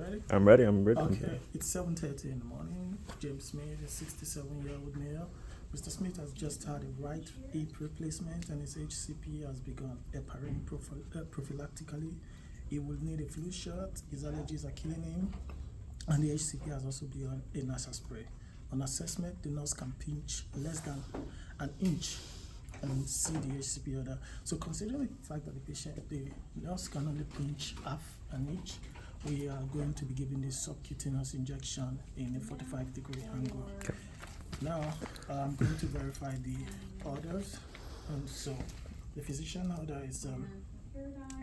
ready? I'm ready. I'm ready. Okay, it's 7:30 in the morning. James Smith is 67-year-old male. Mr. Smith has just had a right hip replacement and his HCP has begun heparin prophylactically. He will need a flu shot. His allergies are killing him, and the HCP has also begun a nasal spray. On assessment, the nurse can pinch less than an inch and see the HCP order. So considering the fact that the nurse can only pinch half an inch, we are going to be giving this subcutaneous injection in a 45-degree angle. Okay. Now, I'm going to verify the orders. And so, the physician order is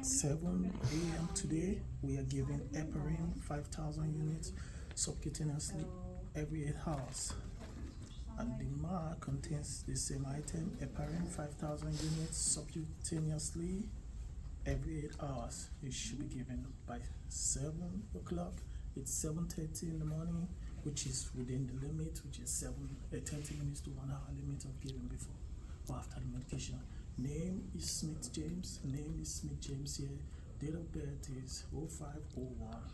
7 a.m. today. We are giving heparin 5,000 units subcutaneously every 8 hours. And the mark contains the same item, heparin 5,000 units subcutaneously every 8 hours. It should be given by 7 o'clock. It's 7:30 in the morning, which is within the limit, which is 30 minutes to 1 hour limit of giving before or after the medication. Name is Smith James. Name is Smith James here. Date of birth is 0501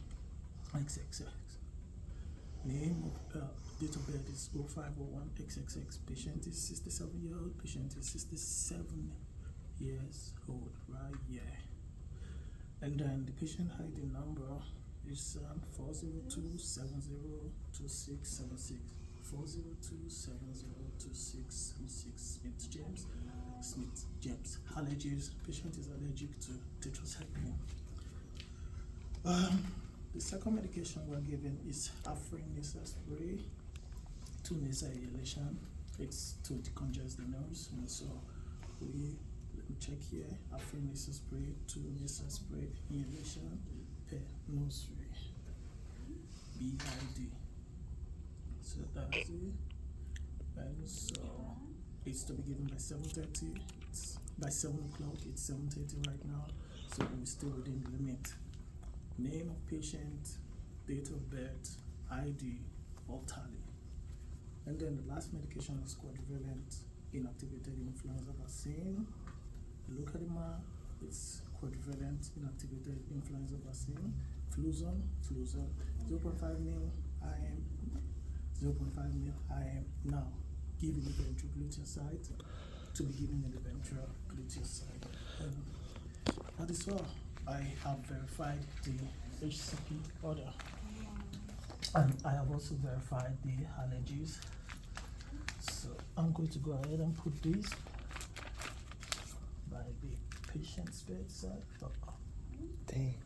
XXX. Name of date of birth is 0501 XXX. Patient is 67-year-old. Patient is 67 years old, right here. And then the patient ID number is 402702676. 402702676. Smith James. Smith James. Allergies. Patient is allergic to tetracycline. The second medication we're giving is Afrin nasal spray, 2 nasal inhalation. It's to decongest the nose, and so let me check here. Afrin nasal spray, 2 nasal spray inhalation per nose spray. BID. So that's it. And so it's to be given by 7:30. It's by 7 o'clock. It's 7:30 right now, so we're still within the limit. Name of patient, date of birth, ID, all tally. And then the last medication is quadrivalent inactivated influenza vaccine. Look at the map, it's quadrivalent inactivated influenza vaccine. Fluzone, 0.5 ml IM, 0.5 ml IM. Now, give in the ventral gluteus site to be given in the ventral gluteus site. That is all. I have verified the HCP order, and I have also verified the allergies. So I'm going to go ahead and put this by the patient's bedside. Dang.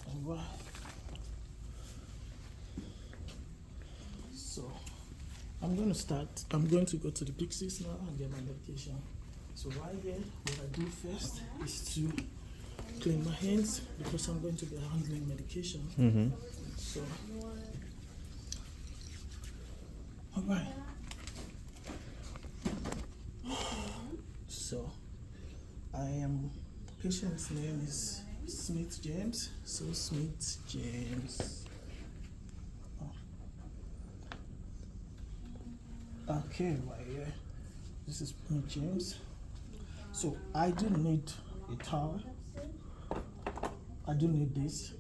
All right. So I'm going to go to the Pixies now and get my medication. So right here, what I do first is to clean my hands because I'm going to be handling medication. So, all right. So, patient's name is Smith James. So Smith James. Okay, right here. This is Smith James. So I do need a towel. I do need this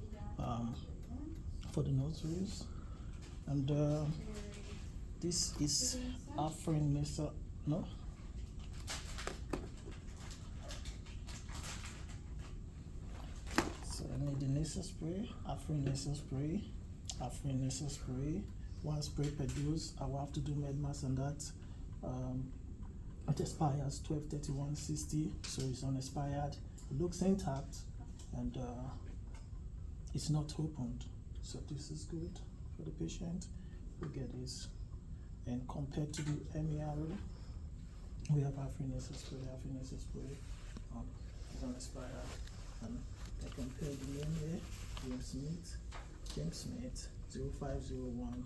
for the nostrils, and this is Afrin nasal. No. So I need the nasal spray, Afrin nasal spray, Afrin nasal spray. 1 spray per dose. I will have to do med mass on that. It expires 12/31/60, so it's unexpired. It looks intact, and it's not opened. So this is good for the patient. We get this. And compared to the MERO, we have Afrin nasal spray. Afrin nasal spray is unexpired. And I compare the name here. James Smith, 0501.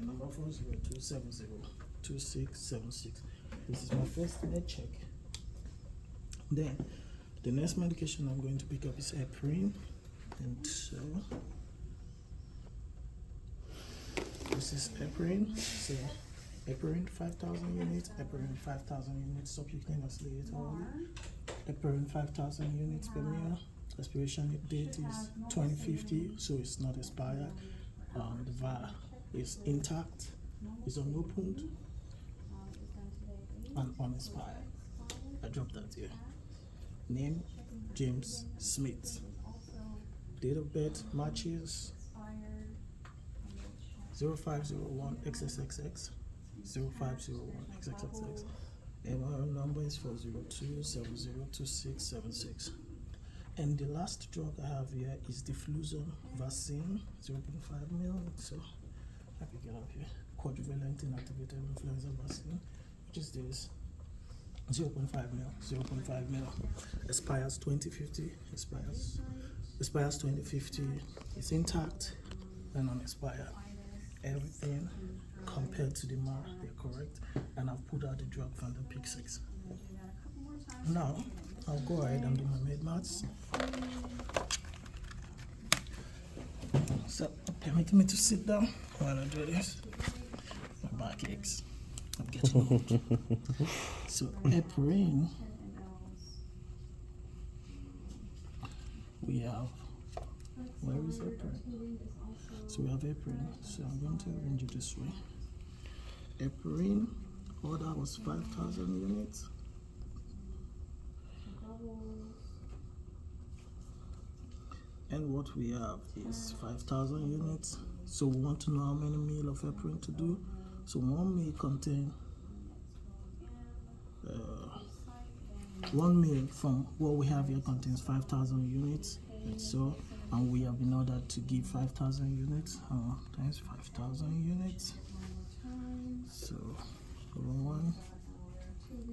Number 402702676. This is my first med check. Then the next medication I'm going to pick up is heparin, and so this is heparin. So heparin 5,000 units, heparin 5,000 units subcutaneously at all, heparin 5,000 units per meal, Expiration date is 2050, so it's not expired. The vial is intact, is unopened, and unexpired. I dropped that here. Name James Smith. Date of birth matches 0501 XXXX 0501 XXXX. MRN number is 402-702676. And the last drug I have here is the Fluzone vaccine, 0.5 ml. So I pick it up here. Quadrivalent inactivated influenza vaccine, which is this 0.5 ml. 0.5 ml. Expires 2050. Expires 2050. It's intact and unexpired. Everything compared to the MAR, they're correct. And I've put out the drug from the Pick 6. Now, I'll go ahead and do my med mats. So, permit me to sit down while I do this. My back aches. I'm getting old. So, heparin. We have, where is heparin? So we have heparin. So I'm going to arrange it this way. Heparin order was 5,000 units. And what we have is 5,000 units. So we want to know how many ml of heparin to do. So 1 ml contain 1 ml from what we have here contains 5,000 units. So, and we have been ordered to give 5,000 units times 5,000 units. So, over 1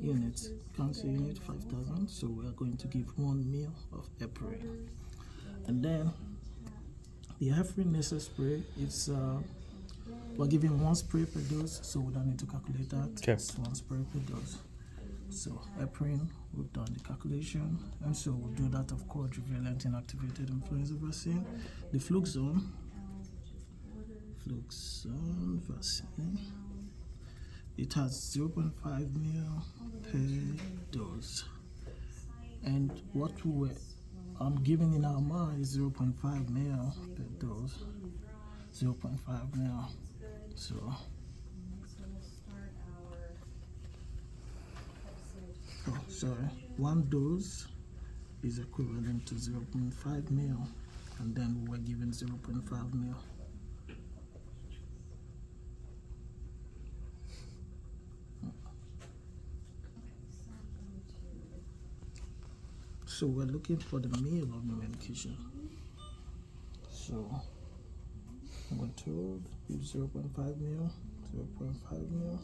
unit counts a unit 5,000. So we are going to give 1 ml of heparin. And then the heparin nasal spray, it's we're giving 1 spray per dose, so we don't need to calculate that. Okay. It's 1 spray per dose. So heparin, we've done the calculation, and so we'll do that of quadrivalent inactivated influenza vaccine. The Fluzone vaccine, it has 0.5 ml per dose, and what I'm giving in our mind is 0.5 ml per dose, 0.5 ml. So sorry, 1 dose is equivalent to 0.5 ml, and then we were given 0.5 ml. So we're looking for the meal of the medication. So we're told use 0.5 ml, 0.5 ml.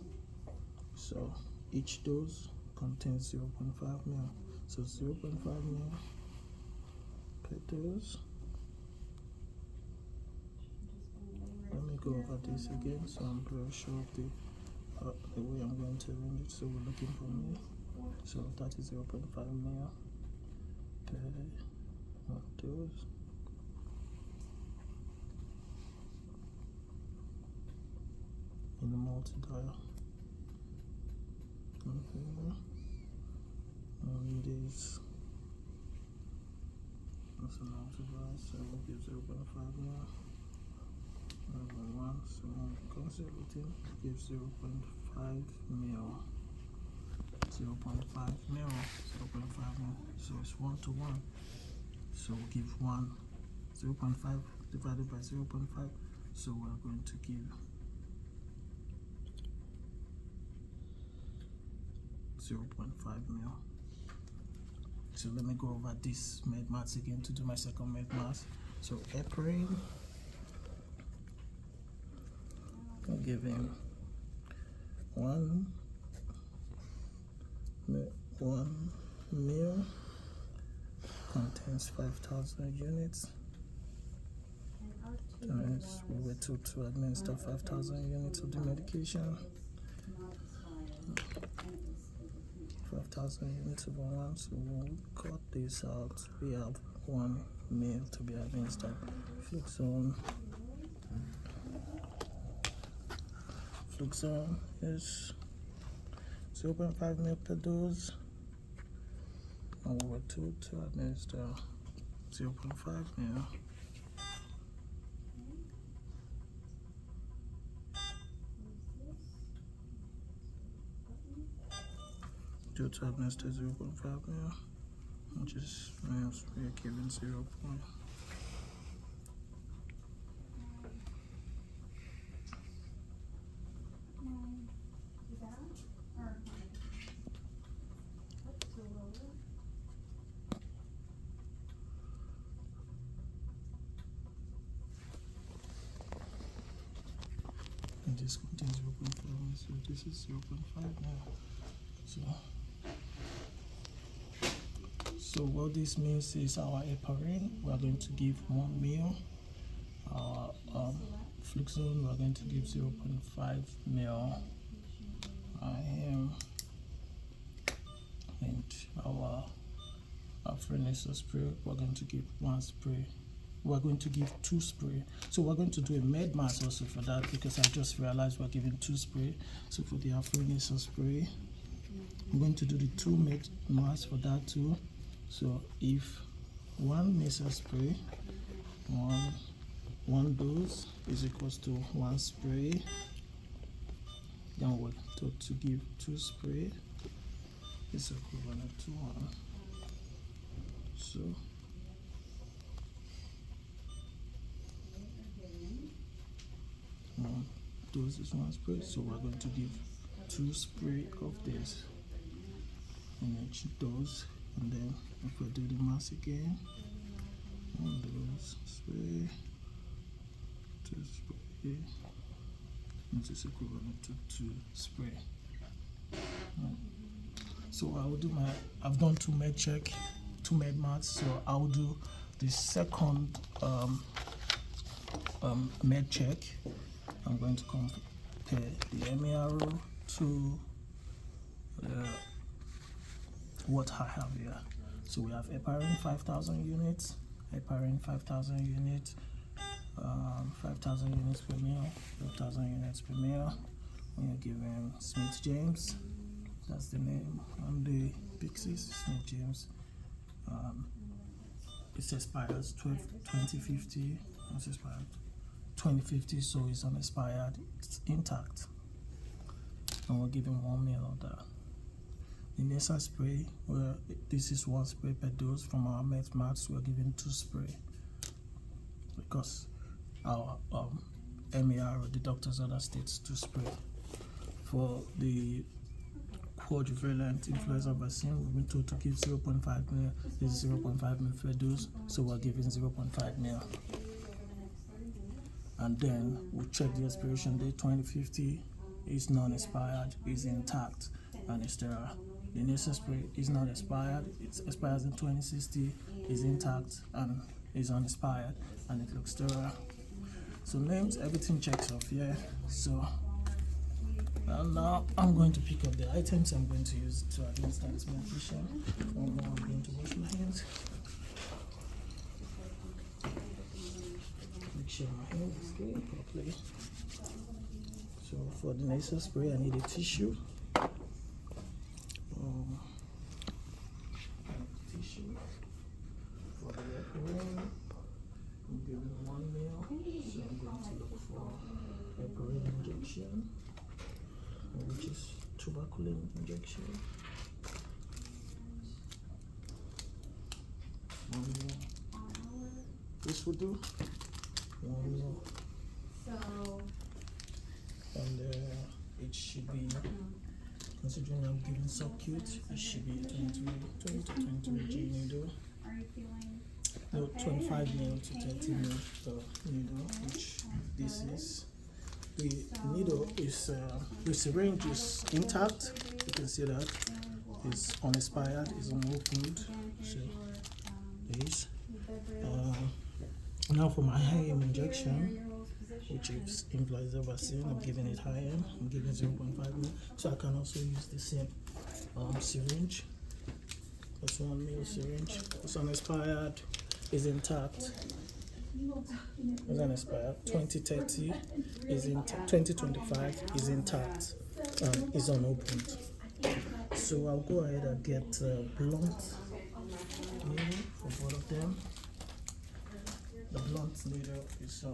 So each dose contains 0.5 ml. So 0.5 ml per dose. Let me go over this again so I'm very sure of the way I'm going to arrange it. So we're looking for ml. So that is 0.5 ml per dose. In the multi-dial. And this that's a multi-dial, so we'll give 0.5 ml. Number 1, so consolidating give 0.5 ml. 0.5 ml, 0.5 ml. So it's 1 to 1. So we'll give 0.5 divided by 0.5. So we're going to give 0.5 ml. So let me go over this med maths again to do my second med maths. So heparin, I'm giving 1 ml contains 5,000 units. Times we were told to administer 5,000 units of the medication. 5,000 units over 1, so when we cut this out, we have 1 ml to be administered. Fluzone is 0.5 ml per dose, and we were told to administer 0.5 mil. Total administered 0.5 mil, which is means we are given 0. And this contains 0.5, so this is 0.5 now. So what this means is our heparin, we are going to give 1 mil. Our Fluxone, we are going to give 0.5 mil. And our Afreniso spray, we're going to give 1 spray. We're going to give 2 spray. So we're going to do a med mass also for that, because I just realized we're giving 2 spray. So for the Afreniso spray, I'm going to do the 2 med mass for that too. So if 1 nasal spray, one dose is equals to 1 spray, then we're told to give 2 spray is equivalent to 1. So dose is 1 spray, so we're going to give 2 spray of this in each dose, and then if we do the mass again, 1 dose spray, 2 spray, which is equivalent to 2 spray. So I will do I've done 2 med check, 2 med mats, so I will do the second med check. I'm going to compare the MERO to what I have here. So we have heparin 5,000 units, heparin 5,000 units, 5,000 units per mil, 5,000 units per mil. When you're given Smith James, that's the name on the Pixies, Smith James. It expires 2050. It's expired 2050, so it's unexpired, it's intact, and we're giving 1 mil of that. The nasal spray, where this is 1 spray per dose from our med mats, we're giving 2 spray because our MER, the doctor's order states 2 spray. For the quadrivalent influenza vaccine, we've been told to give 0.5 mil. This is 0.5 mil per dose, so we're giving 0.5 mil. And then we'll check the expiration date. 2050 is non-expired, is intact, and it's sterile. The nasal spray is not expired, it expires in 2060, is intact, and is unexpired, and it looks sterile. So names, everything checks off, yeah. So and now I'm going to pick up the items I'm going to use to administer this medication. One more, I'm going to wash my hands. Make sure my hands is clean properly. So for the nasal spray, I need a tissue. Tissue. For the heparin, I'm giving 1 mil, so I'm going to look for heparin injection, which is tuberculin injection. 1 mil. This will do. 1 mil. And it should be, considering I'm giving subcute, it should be 20 to 23 G needle. No, 25 mil to 30 mil needle, which this is. The needle is, the syringe is intact. You can see that it's unexpired, it's unopened. So this. Now for my IM injection, which is influenza vaccine, I'm giving it IM. I'm giving 0.5 mil. So I can also use the same syringe. That's 1 mil syringe. It's unexpired, is intact. It's unexpired. 2030 is intact. 2025 is intact. Is unopened. So I'll go ahead and get blunt for both of them. blunt needle is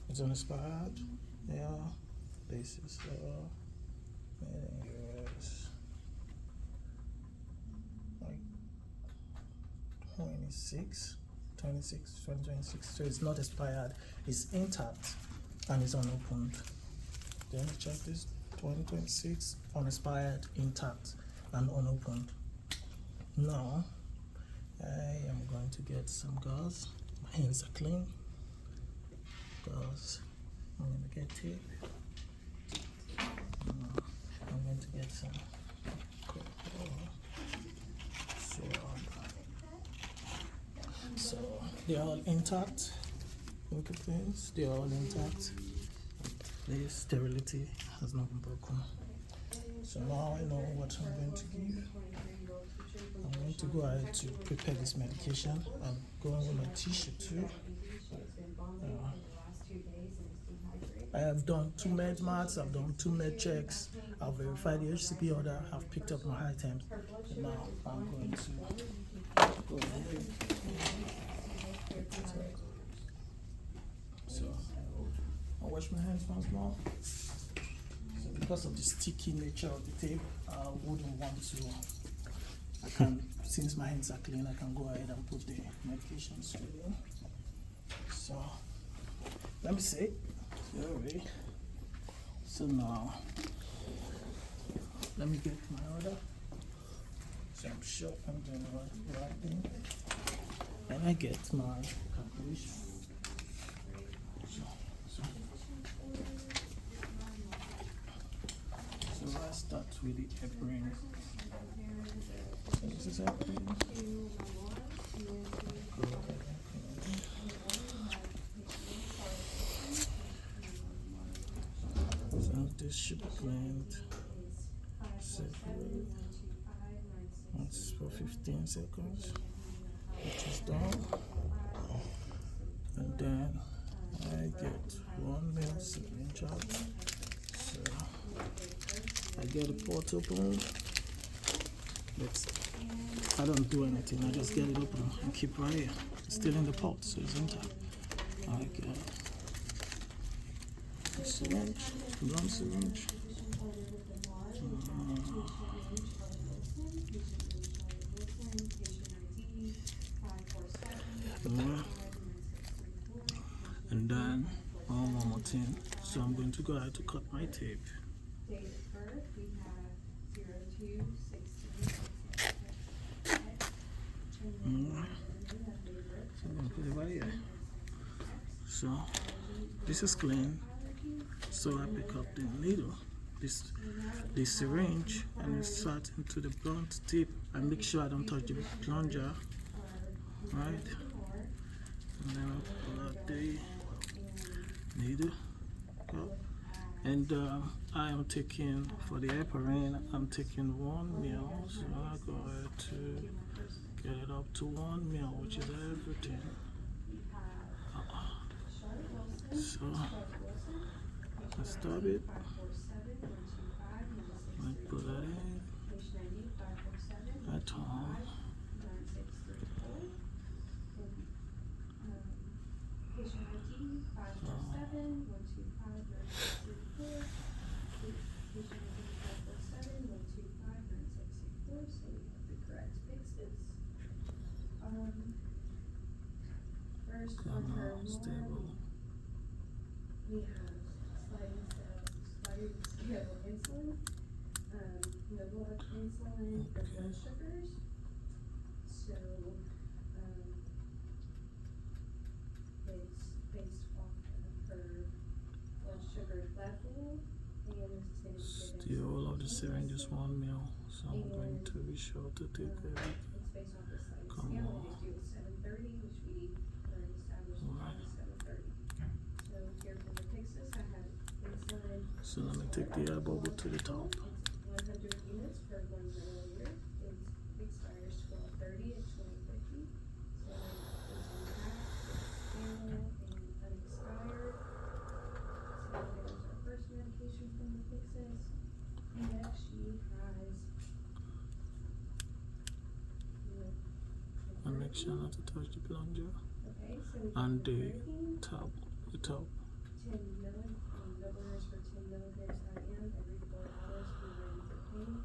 it's unexpired. Yeah, this is made in US, like 2026. So it's not expired. It's intact and it's unopened. Then check this. 2026, unexpired, intact, and unopened. Now, I am going to get some gauze. My hands are clean. Gauze. I'm going to get tape. I'm going to get some so they're all intact. Look at this. They're all intact. The sterility has not been broken. So now I know what I'm going to give. I'm going to go ahead to prepare this medication. I'm going with my tissue too. I have done 2 med mats, I've done 2 med checks, I've verified the HCP order, I've picked up my items. And now I'm going to go ahead. So I'll wash my hands once more. So because of the sticky nature of the tape, I wouldn't want to. I can, since my hands are clean, I can go ahead and put the medication straight in. So let me see. Sorry. So now let me get my order. So I'm sure I'm doing the right thing. And I get my calculation. So I start with the heparin. So this is heparin. So this should be cleaned. Separate. It's for 15 seconds. Which is done. And then I get 1 ml syringe out. So I get a port open, but I don't do anything. I just get it open and keep right here. It's still in the pot, so it's intact. I get a syringe, blunt syringe. And then one more thing. So I'm going to go ahead to cut my tape. Date of birth, we have 02/16/66. So I'm going to put it right here. So this is clean. So I pick up the needle, this syringe, and insert into the blunt tip. I make sure I don't touch the plunger, right? And then I pull out the needle. And I am taking, for the heparin, I'm taking 1 ml. So I go ahead to get it up to 1 ml, which is everything. So I stop it. I put that in. I turn. Patient ID 547-125-9664. Patient ID 547-125-9664. So we have the correct fixes. First on her Stable. we have sliding scale insulin, no blood insulin for blood sugars. So it's based off of her blood sugar level, and it's going to be Still of the syringe is 1 ml. So I'm going to be sure to take everything. it's based off the sliding Come scale, on. and it's due at 7:30, which we already established Alright. at 7:30. So here for the Pyxis, I have insulin. So let me take the air bubble to the top. It's 100 units per 1 milliliter. It expires 12/30 at 2050. So it's intact, it's stable, and unexpired. So there's our first medication from the Pyxis. Next, she has. Let me section not to touch the plunger. Okay, so we And have the hurricane, top, 10 no orders for 10 milligrams IM every 4 hours for ready for pain.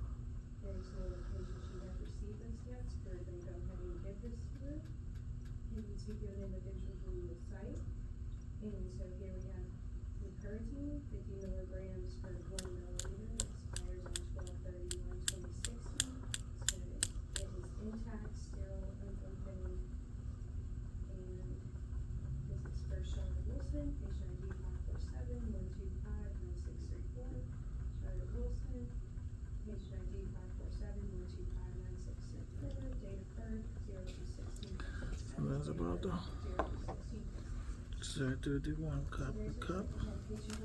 There's no location she has received this yet, so we're gonna go ahead and give this to her. It needs to be given individually to the site. And so here we have the Pertine, 50 milligrams for 1 milliliter, expires on 12/31/2060. So it is intact, sterile, unopened, and this is for Charlotte Wilson, patient ID 547-125-9634. Charlotte Wilson, patient ID 547-125-9634, date of birth 02/16. and that's about the 02/16. so do the one cup There's a cup. patient on fixes,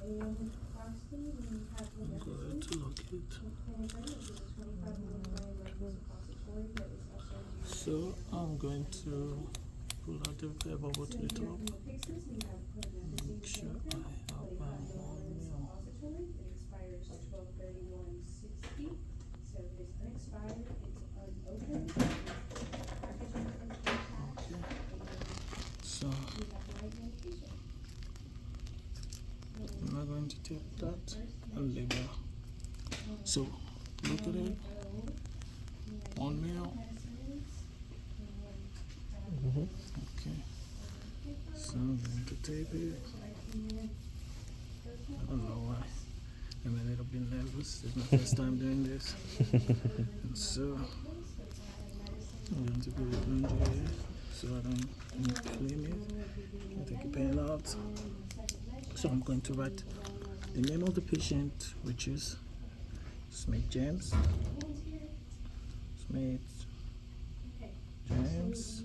and lastly, we have I'm going to locate. Pentagram, which is a 25 milligram suppository that is also used. So I'm going to pull out the pair bubble to the top. Make sure I have my 1 mil. It expires 12/31/60, so it is unexpired, it's unopened, packaging is intact, Okay. and So we have the right medication. I'm not going to take that and label. So look at it. 1 mil. Mm-hmm. Okay. So I'm going to tape it. I don't know why. I'm a little bit nervous. It's my first time doing this. And so I'm going to put it under here so I don't inflame it. I take a pen out. So I'm going to write the name of the patient, which is Smith James. Smith James.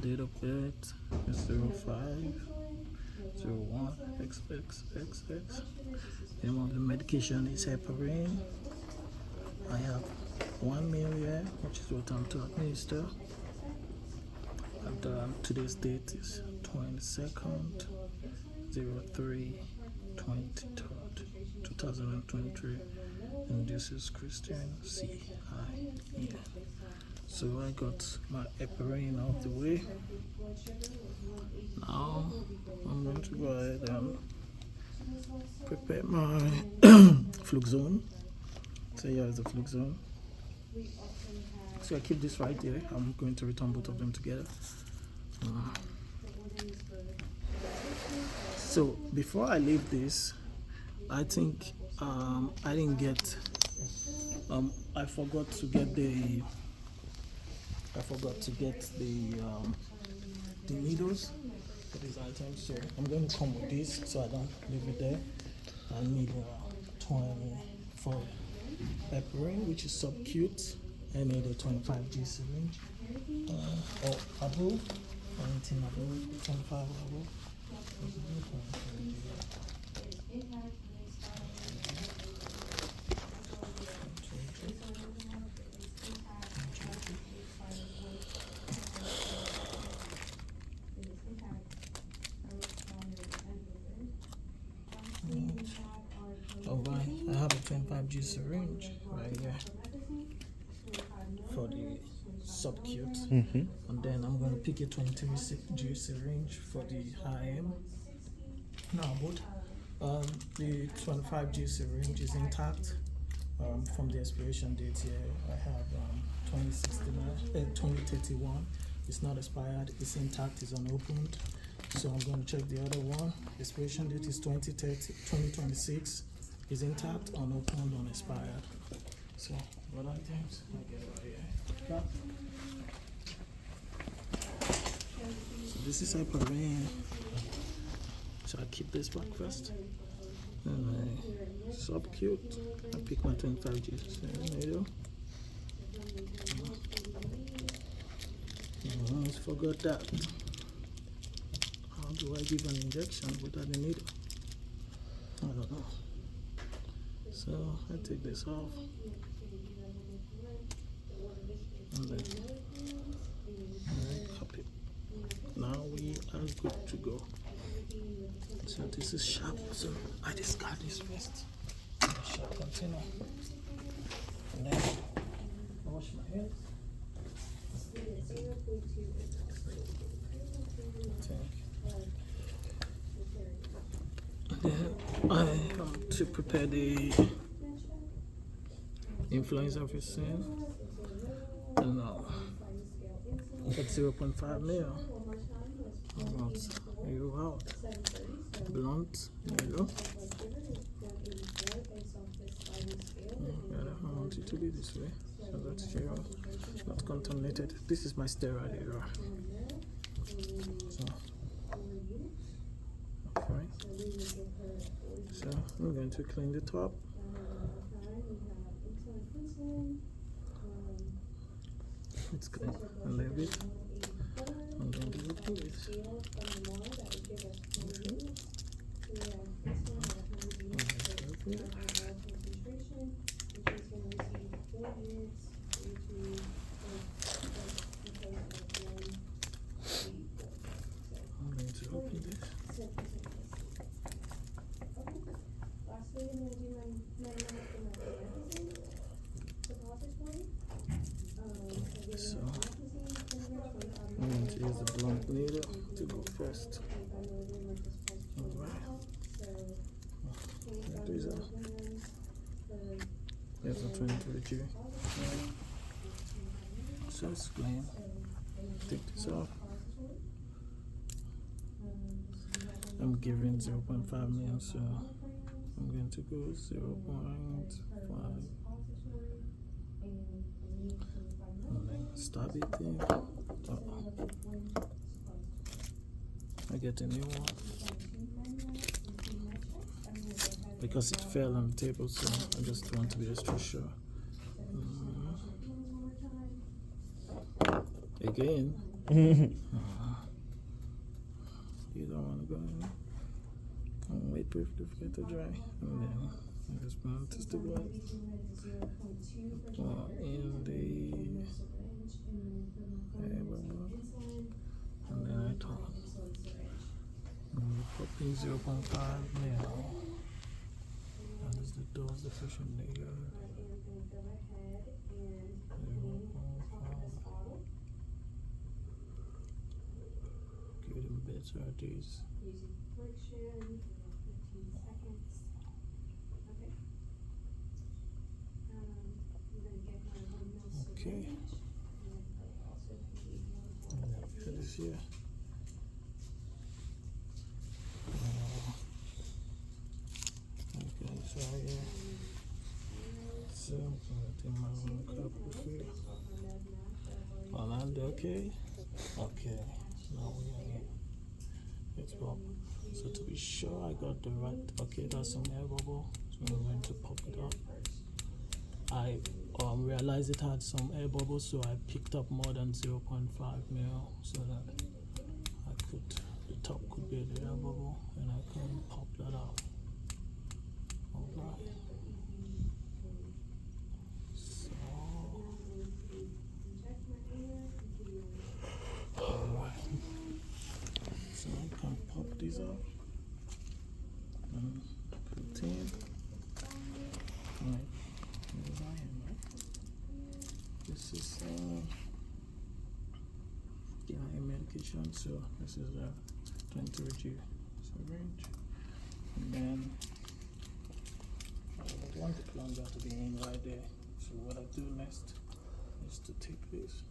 Date of birth is 05/01/XXXX. Name of the medication is heparin. I have 1 mil here, which is what I'm to administer. And today's date is 22nd 03/23/2023, and this is Christian C.I. So I got my heparin out the way. Now I'm going to go ahead and prepare my Fluxone. So here is the Fluxone. So I keep this right here. I'm going to return both of them together. So before I leave this, I think I didn't get. I forgot to get the needles for these items. So I'm going to come with this so I don't leave it there. I need 20 for heparin, which is subcute. I need a 25G syringe or above, anything above 25 above. Alright, I have a 25G syringe right here for the subcute, Mm-hmm. and then I'm going to pick a 23G syringe for the IM. Now, but the 25G syringe is intact. From the expiration date here, I have 2031. It's not expired, it's intact, it's unopened. So I'm going to check the other one. Expiration date is 2026. Is intact, unopened, unexpired. So what items? I get it right here. So this is heparin. So I keep this back first. And my subcute. I pick my 25G needle. I almost forgot that. How do I give an injection without a needle? I don't know. So I take this off. And then I cup it. Now we are good to go. So this is sharp, so I discard this first. Sharp container. And then I wash my hands. Then I am to prepare the influenza of your sin. And now, at 0.5 mil. You out. Blunt, there you go. I want it to be this way, so that you're not contaminated. This is my sterile area. So, okay. So, I'm going to clean the top. It's clean a little bit. I'm going to do this. I'm going to open this. So, I'm going to use the blunt needle to go first. Alright. There's a 22G. So it's clean. Take this off. I'm giving 0.5 mil, so I'm going to go 0.5 and then stop it there. I get a new one because it fell on the table, so I just want to be extra sure. Again. You don't want to go in and wait for it to dry, and then I just want to stabilize. In the and then I turn. I'm popping 0.5 mil. That is the dose deficient layer. 0.5. Getting better at these. Using friction, 15 seconds. Okay. I'm gonna get my 1 mil Okay. syringe. And I also need And one then for this here. Okay, so yeah. So I'm putting my own cup of here. Orlando, okay? Okay. Now we are here. Let's pop. So to be sure I got the right, okay, that's some air bubble. So I'm going to pop it up. I realized it had some air bubbles, so I picked up more than 0.5 mil so that the top could be the air bubble and I can pop that out. Alright. So, alright. So I can pop these out. And put in. Right. This is medication, so this is a 20G syringe, and then I want the plunger to be in right there. So what I do next is to take this.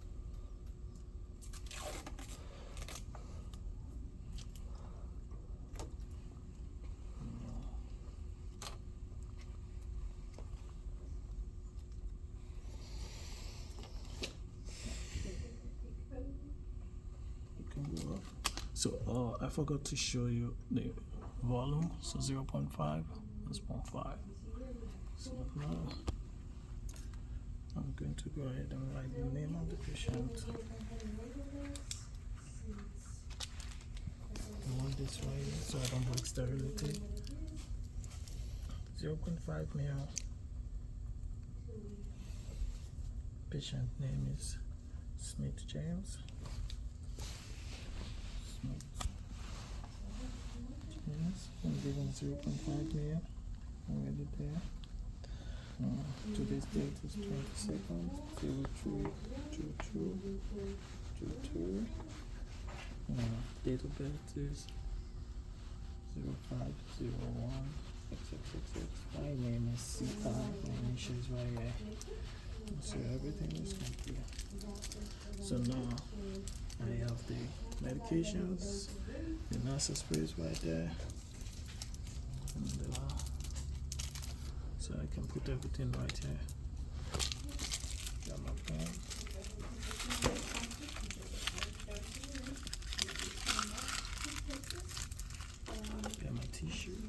So I forgot to show you the volume. So 0.5, that's 0.5. So now I'm going to go ahead and write the name of the patient. I want this right here so I don't break sterility. 0.5 mil. Patient name is Smith James. Yes, I'm giving 0.5 mil already there. Today's date is 22nd, 0322. 622. Date of birth is 0501 XXXX. My name is Sita. My initial is right here. So everything is complete. So now I have the medications, the nurse sprays right there, and so I can put everything right here. Got my pen. Got my tissue.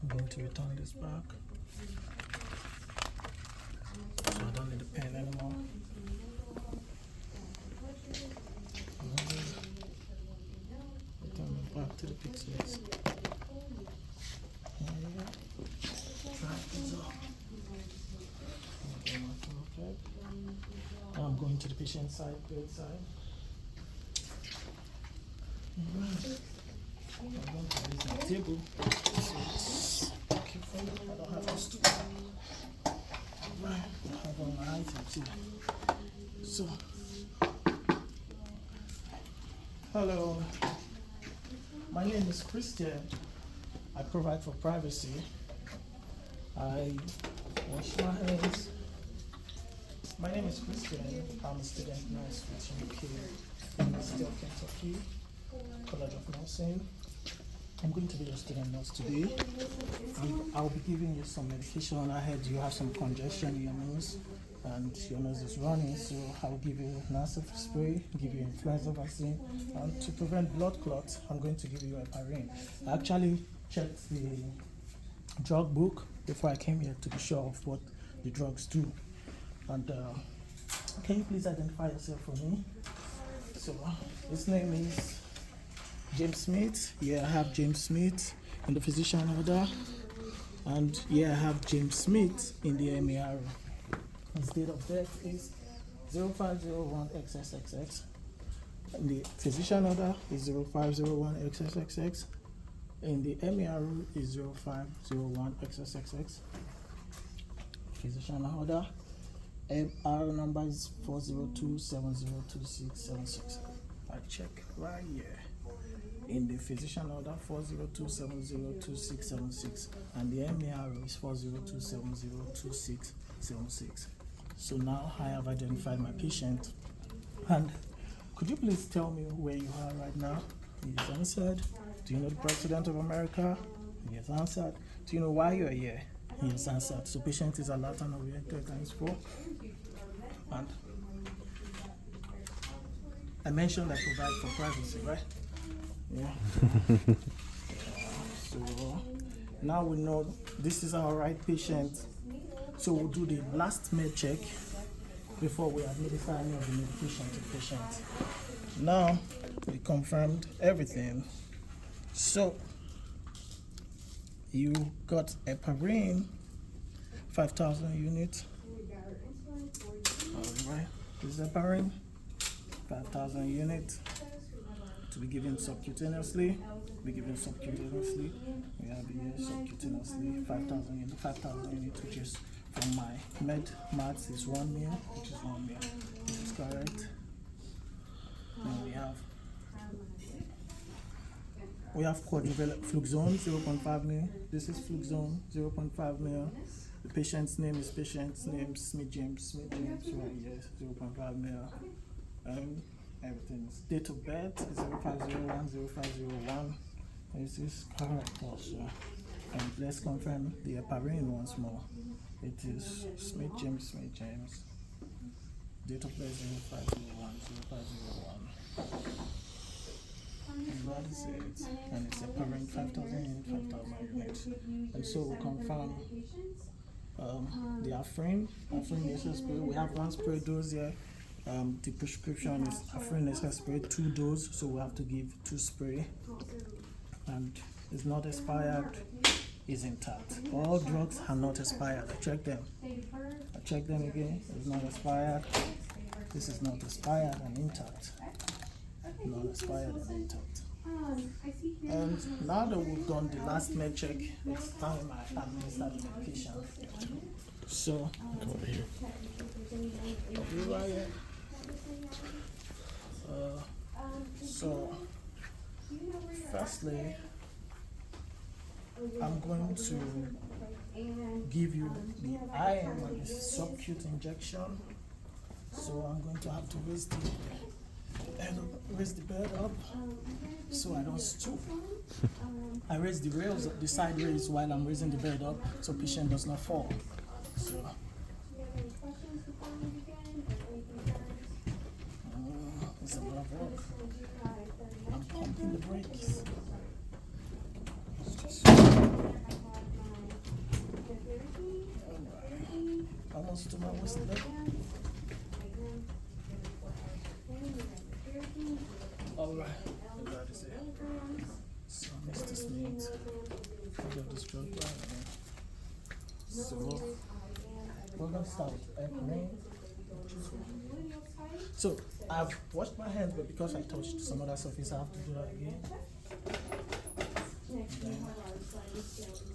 I'm going to return this back. So I don't need the pen anymore. Return it back to the pixels. Now I'm going to the patient side, bedside. Alright. I'm going to use my table. So it's okay for me. I don't have to stoop. Alright, I have all my items here. So, hello. My name is Christian. I provide for privacy. I wash my hands. My name is Christian. I'm a student nurse with UK University of Kentucky College of Nursing. I'm going to be your student nurse today. I'll be giving you some medication. I heard you have some congestion in your nose and your nose is running, so I'll give you nasal spray, give you influenza vaccine, and to prevent blood clots, I'm going to give you heparin. I actually checked the drug book before I came here to be sure of what the drugs do. And can you please identify yourself for me? So his name is James Smith. Yeah, I have James Smith in the physician order. And yeah, I have James Smith in the MER. His date of birth is 0501 XXXX. In the physician order is 0501 XXXX. In the MER is 0501 XXXX. Physician order. MR number is 402702676. I check right here. In the physician order 402702676, and the MER is 402702676. So now I have identified my patient. And could you please tell me where you are right now? He has answered. Do you know the President of America? He has answered. Do you know why you are here? He has answered. So patient is alert and oriented times 4. And I mentioned I provide for privacy, right? Yeah. So now we know this is our right patient. So we'll do the last med check before we administer any of the medication to the patient. Now we confirmed everything. So you got heparin, 5,000 units. Alright, this is heparin, 5,000 units to be given subcutaneously. We have here subcutaneously 5,000 units. 5,000 units, which is from my med maths is 1 mil, which is 1 mil. This is correct. Then we have quadrivalent Fluxone 0.5 mil. This is Fluxone 0.5 mil. The patient's name is Smith James right here, 0.5 mil. Everything is date of birth is 0501. This is correct also. And let's confirm the heparin once more. It is Smith James. Date of birth 0501. And that is it. And it's heparin 5,000 units. And so we'll confirm the Afrin nasal spray. We have 1 spray dose here. The prescription is Afrin nasal spray 2 dose, so we have to give 2 spray. And it's not expired, it's intact. All drugs are not expired. I checked them again. It's not expired. This is not expired and intact. Not expired and intact. I see here. And now that we've done the last med check, it's time I administer the medication. So, Come over here. I'll be right here. So, firstly, I'm going to give you the IM and the subcute injection. So I'm going to have to raise the bed up so I don't stoop. I raise the rails, the side rails while I'm raising the bed up so patient does not fall. So it's a lot of work. I'm pumping the brakes. Almost to my waist level. Alright, that is it. So Mr. Smith, I got this drug right now. So we're gonna start with heparin. So I've washed my hands, but because I touched some other surface, I have to do that again. Then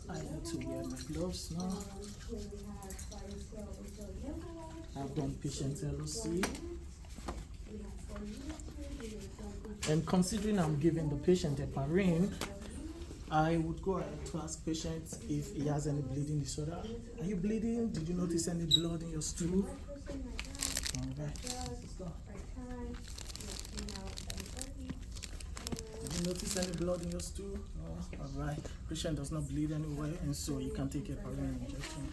I need to wear my gloves now. I've done patient LOC. And considering I'm giving the patient heparin, I would go ahead to ask patient if he has any bleeding disorder. Are you bleeding? Did you notice any blood in your stool? Okay. Did you notice any blood in your stool? No. Alright. Patient does not bleed anywhere, and so you can take heparin injection.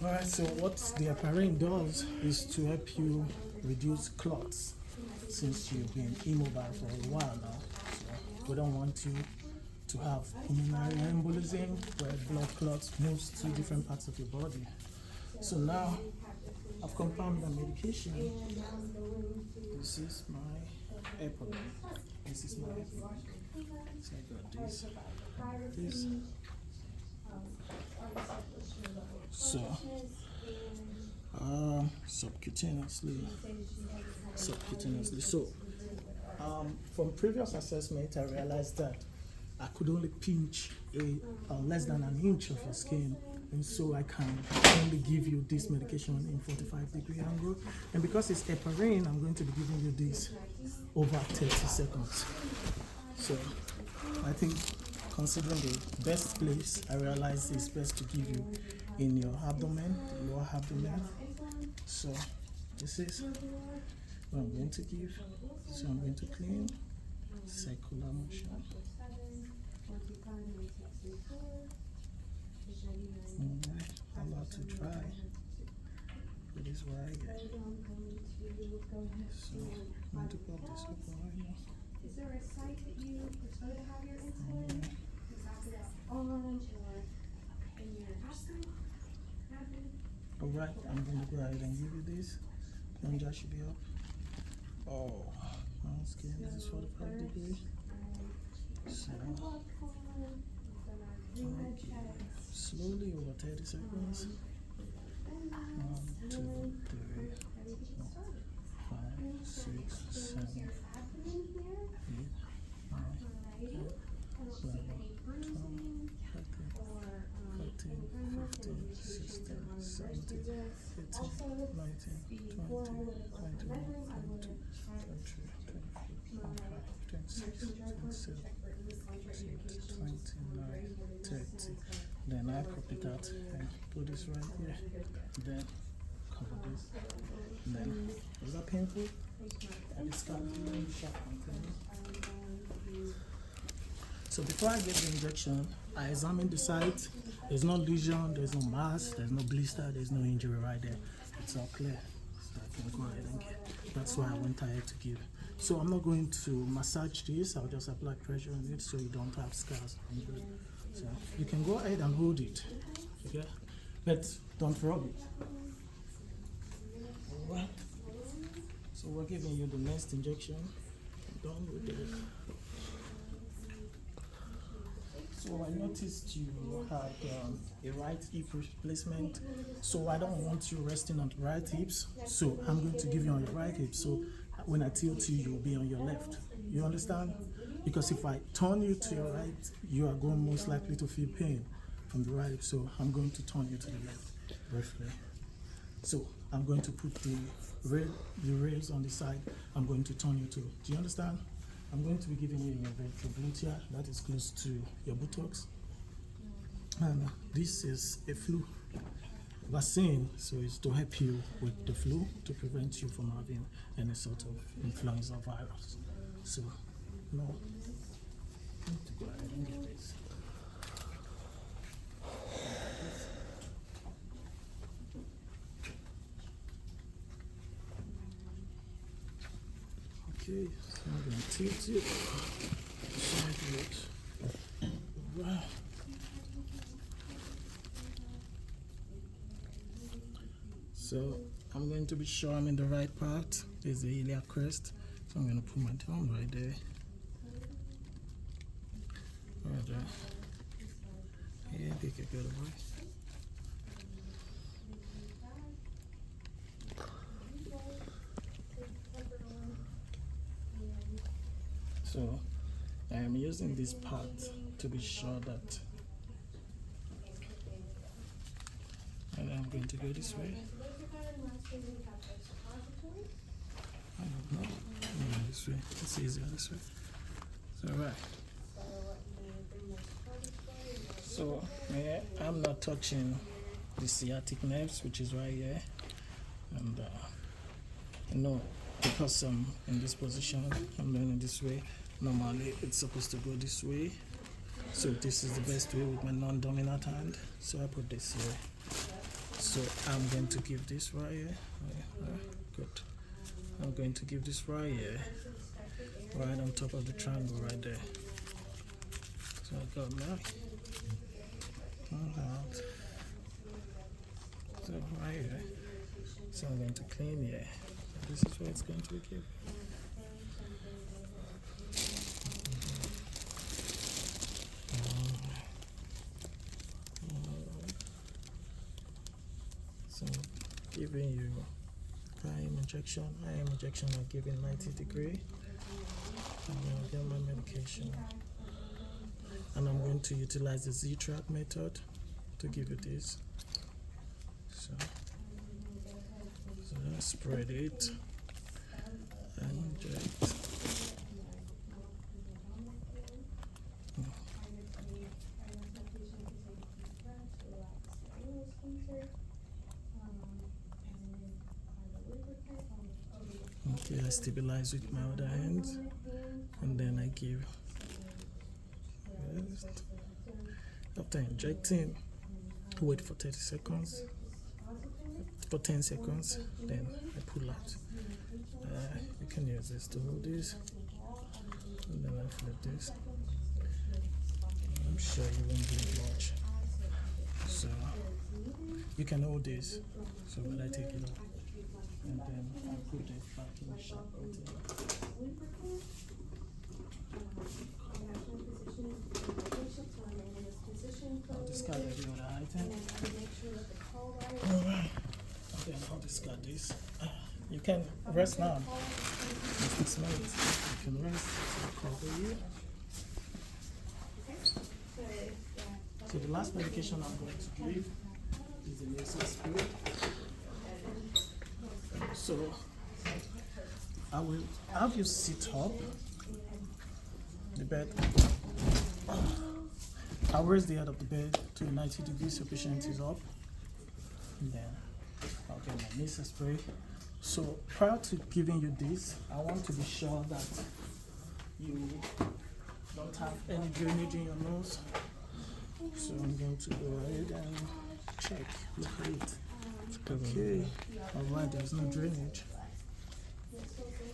Alright, so what the heparin does is to help you reduce clots, since you've been immobile for a while now. So we don't want you to have pulmonary embolism where blood clots moves to different parts of your body. So now I've compounded the medication. This is my heparin. This is my heparin. So I got this. So subcutaneously. So from previous assessment, I realized that I could only pinch less than an inch of your skin, and so I can only give you this medication in 45-degree angle. And because it's heparin, I'm going to be giving you this over 30 seconds. So I think, considering the best place, I realized it's best to give you in your abdomen, the lower abdomen. So this is what I'm going to give. So I'm going to clean, circular motion. Allow to dry. It is right here. So I'm going to pop this up right now. Is there a site that you prefer to have your insulin? Exactly on or in your abdomen? Alright, I'm going to go ahead and give you this. Plunger should be up. Oh, my skin is 45 degrees. So, slowly over 30 seconds. 1, 2, 3, 4, 5, 6, 7, 8, 9, 10, 11, 12, 13, 14, 15, 16, 17, 18, 19, 20, 21, 22, 23, 24, 25, 26, 27, 29, 30. Then I copy that and put this right here. Then cover this. Then, is that painful? And it's kind of really sharp and clean. So before I give the injection, I examine the site. There's no lesion, there's no mass, there's no blister, there's no injury right there. It's all clear. So I can go ahead and get. That's why I went ahead to give. So I'm not going to massage this, I'll just apply pressure on it so you don't have scars. So you can go ahead and hold it, okay? But don't rub it. Alright. So we're giving you the next injection. Done with it. So I noticed you had a right hip replacement. So I don't want you resting on the right hips. So I'm going to give you on your right hip. So when I tilt you, you'll be on your left. You understand? Because if I turn you to your right, you are going most likely to feel pain from the right. So I'm going to turn you to the left briefly. So I'm going to put the rails on the side. I'm going to turn you to. Do you understand? I'm going to be giving you your ventrogluteal, that is close to your buttocks. And this is a flu vaccine, so it's to help you with the flu, to prevent you from having any sort of influenza virus. So, no, I need to go ahead and get this. Okay, so I'm going to tilt it sideways. Wow. So I'm going to be sure I'm in the right part. There's the iliac crest. So I'm going to put my thumb right there. Right there. Yeah, take a good one. So I am using this part to be sure that, and I'm going to go this way. I don't know. Yeah, this way. It's easier this way. So right. So I'm not touching the sciatic nerves, which is right here, and because I'm in this position, I'm learning this way. Normally, it's supposed to go this way. So this is the best way with my non-dominant hand. So I put this here. So I'm going to give this right here. Good. I'm going to give this right here, right on top of the triangle right there. So I got my out. So right here. So I'm going to clean here. So this is where it's going to be given. So giving you IM injection. IM injection are given 90 degree. I'm going to get my medication. And I'm going to utilize the Z-Track method to give you this. So I spread it and inject. Okay, I stabilize with my other hand, and then I give. After injecting, wait for 30 seconds, for 10 seconds, then I pull out. You can use this to hold this, and then I flip this. I'm sure you won't bleed much. So you can hold this, so when I take it off, and then I put it back in the shop. I'll discard every other item. Alright, then I'll discard this. You can rest now. It's 6 minutes. You can rest. So I'll cover you. So the last medication I'm going to give is the nasal spray. So I will have you sit up. The bed. I'll raise the head of the bed to 90 degrees so patient is up. And then I'll get my nasal spray. So prior to giving you this, I want to be sure that you don't have any drainage in your nose. So I'm going to go ahead and check. Look at it. Okay. Alright, there's no drainage.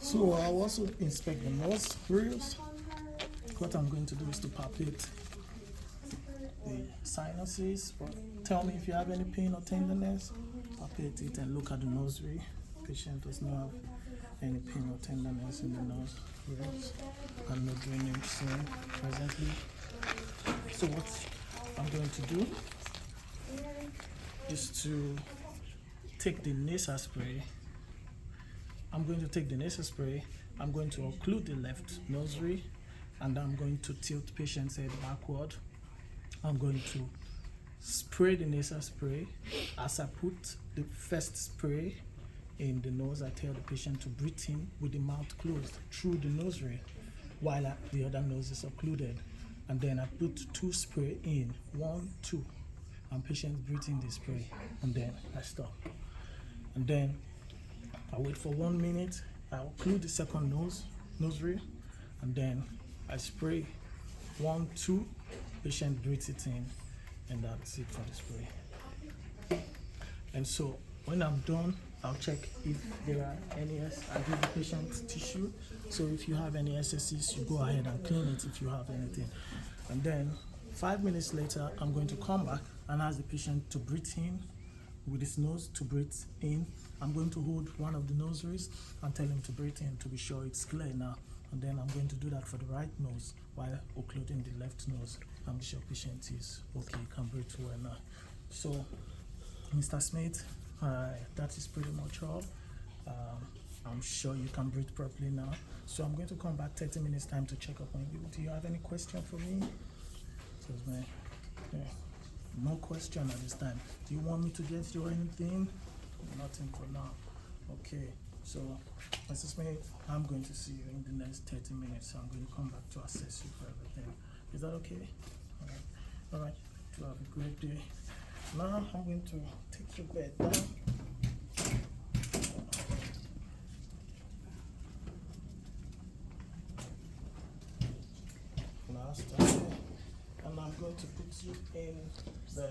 So I'll also inspect the nose reels. What I'm going to do is to palpate the sinuses. But tell me if you have any pain or tenderness. Palpate it and look at the nose reel. Patient does not have any pain or tenderness in the nose reels and no drainage seen presently. So what I'm going to do is to take the nasal spray. I'm going to take the nasal spray. I'm going to occlude the left nose ring, and I'm going to tilt patient's head backward. I'm going to spray the nasal spray. As I put the first spray in the nose, I tell the patient to breathe in with the mouth closed through the nose ring while the other nose is occluded. And then I put 2 spray in, 1, 2, and patient breathe in the spray, and then I stop. And then I wait for 1 minute, I occlude the second nose ring, and then I spray 1, 2, patient breathes it in, and that's it for the spray. And so when I'm done, I'll check if there are any I give the patient tissue. So if you have any SSCs, you go ahead and clean it if you have anything. And then 5 minutes later, I'm going to come back and ask the patient to breathe in with his nose, to breathe in. I'm going to hold one of the nose rings and tell him to breathe in to be sure it's clear now. And then I'm going to do that for the right nose while occluding the left nose. I'm sure patient is okay, can breathe well now. So, Mr. Smith, that is pretty much all. I'm sure you can breathe properly now. So I'm going to come back 30 minutes time to check up on you. Do you have any question for me? Says, man, yeah. No question at this time. Do you want me to get you anything? Nothing for now. Okay. So, Mr. Smith, I'm going to see you in the next 30 minutes. I'm going to come back to assess you for everything. Is that okay? All right. All right. You have a great day. Now I'm going to take your bed down. Last time. And I'm going to put you in the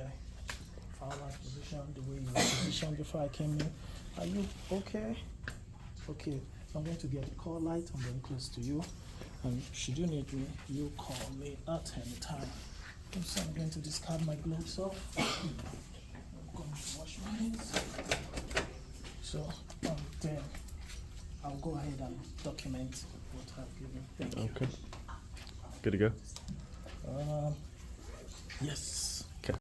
forward position, the way you were positioned before I came in. Are you okay? Okay. I'm going to get the call light. I'm very close to you. And should you need me, you call me at any time. So I'm going to discard my gloves off. I'm going to wash my hands. So then I'll go ahead and document what I've given. Thank you. Okay. Good to go? Yes.